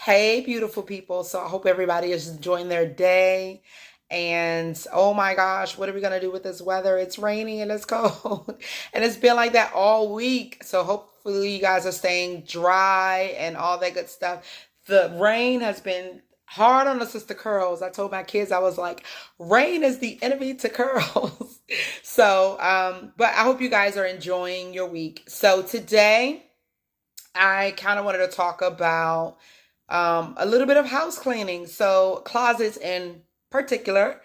Hey, beautiful people. So I hope everybody is enjoying their day. And oh my gosh, what are we going to do with this weather? It's raining and it's cold. And it's been like that all week. So hopefully you guys are staying dry and all that good stuff. The rain has been hard on the sister curls. I told my kids, I was like, rain is the enemy to curls. But I hope you guys are enjoying your week. So today, I kind of wanted to talk about a little bit of house cleaning. So, closets in particular.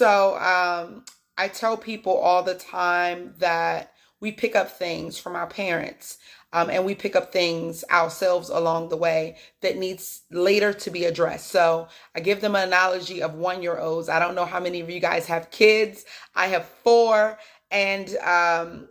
I tell people all the time that we pick up things from our parents, and we pick up things ourselves along the way that needs later to be addressed. So, I give them an analogy of 1-year olds. I don't know how many of you guys have kids. I have four. And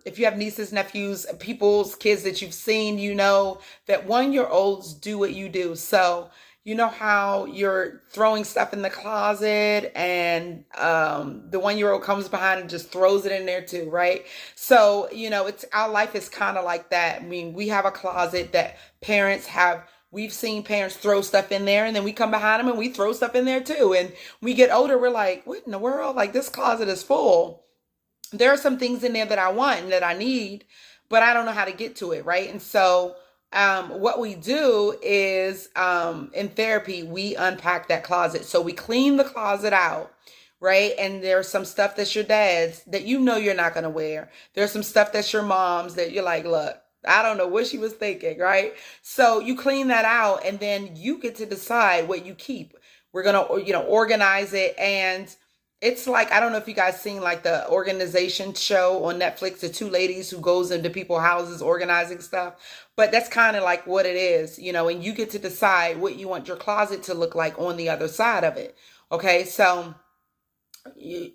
if you have nieces, nephews, people's kids that you've seen, you know that 1-year olds do what you do. So, you know how you're throwing stuff in the closet and the 1-year old comes behind and just throws it in there too, right? So, it's our life is kind of like that. I mean, we have a closet that parents have. We've seen parents throw stuff in there and then we come behind them and we throw stuff in there too. And we get older, we're like, what in the world? Like, this closet is full. There are some things in there that I want and that I need, but I don't know how to get to it, right? And so what we do is in therapy, we unpack that closet. So we clean the closet out, right? And there's some stuff that's your dad's that you know you're not going to wear. There's some stuff that's your mom's that you're like, look, I don't know what she was thinking, right? So you clean that out and then you get to decide what you keep. We're going to, organize it. And it's like, I don't know if you guys seen like the organization show on Netflix, the two ladies who goes into people's houses organizing stuff. But that's kind of like what it is, and you get to decide what you want your closet to look like on the other side of it. Okay, so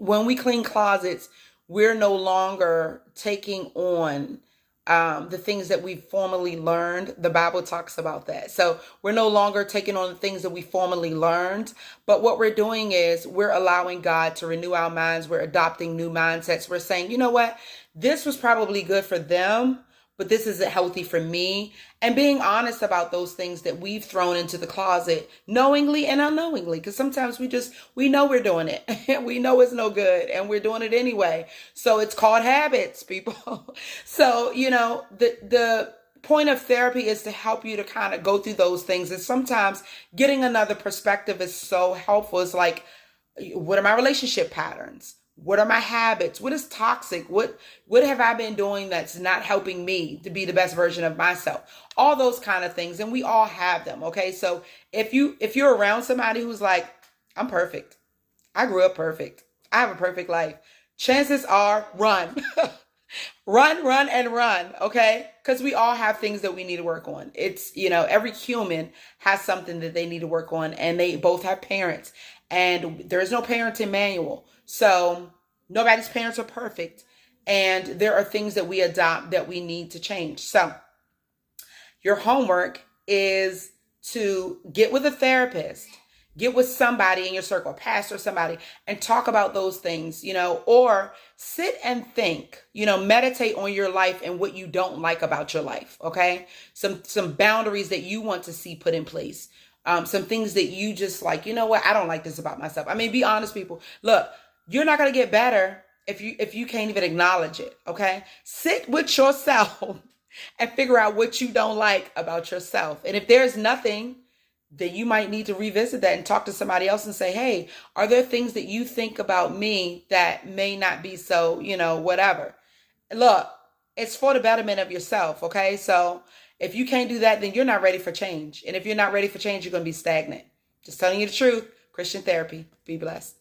when we clean closets, we're no longer taking on the things that we formerly learned. The Bible talks about that. So we're no longer taking on the things that we formerly learned. But what we're doing is we're allowing God to renew our minds. We're adopting new mindsets. We're saying, you know what? This was probably good for them, but this isn't healthy for me. And being honest about those things that we've thrown into the closet knowingly and unknowingly, because sometimes we know we're doing it. We know it's no good and we're doing it anyway. So it's called habits, people. So, the point of therapy is to help you to kind of go through those things. And sometimes getting another perspective is so helpful. It's like, what are my relationship patterns? What are my habits? What is toxic? What have I been doing that's not helping me to be the best version of myself? All those kind of things. And we all have them. Okay. So if you're around somebody who's like, I'm perfect. I grew up perfect. I have a perfect life. Chances are run. Run and run. Okay. Because we all have things that we need to work on. It's, every human has something that they need to work on, and they both have parents, and there's no parenting manual. So nobody's parents are perfect. And there are things that we adopt that we need to change. So your homework is to get with a therapist, get with somebody in your circle, pastor, somebody, and talk about those things, or sit and think, meditate on your life and what you don't like about your life. Okay. Some boundaries that you want to see put in place. Some things that you just like, you know what? I don't like this about myself. I mean, be honest, people. Look, you're not going to get better if you can't even acknowledge it. Okay. Sit with yourself and figure out what you don't like about yourself. And if there's nothing, then you might need to revisit that and talk to somebody else and say, hey, are there things that you think about me that may not be so, whatever. Look, it's for the betterment of yourself. Okay. So if you can't do that, then you're not ready for change. And if you're not ready for change, you're going to be stagnant. Just telling you the truth. Christian therapy. Be blessed.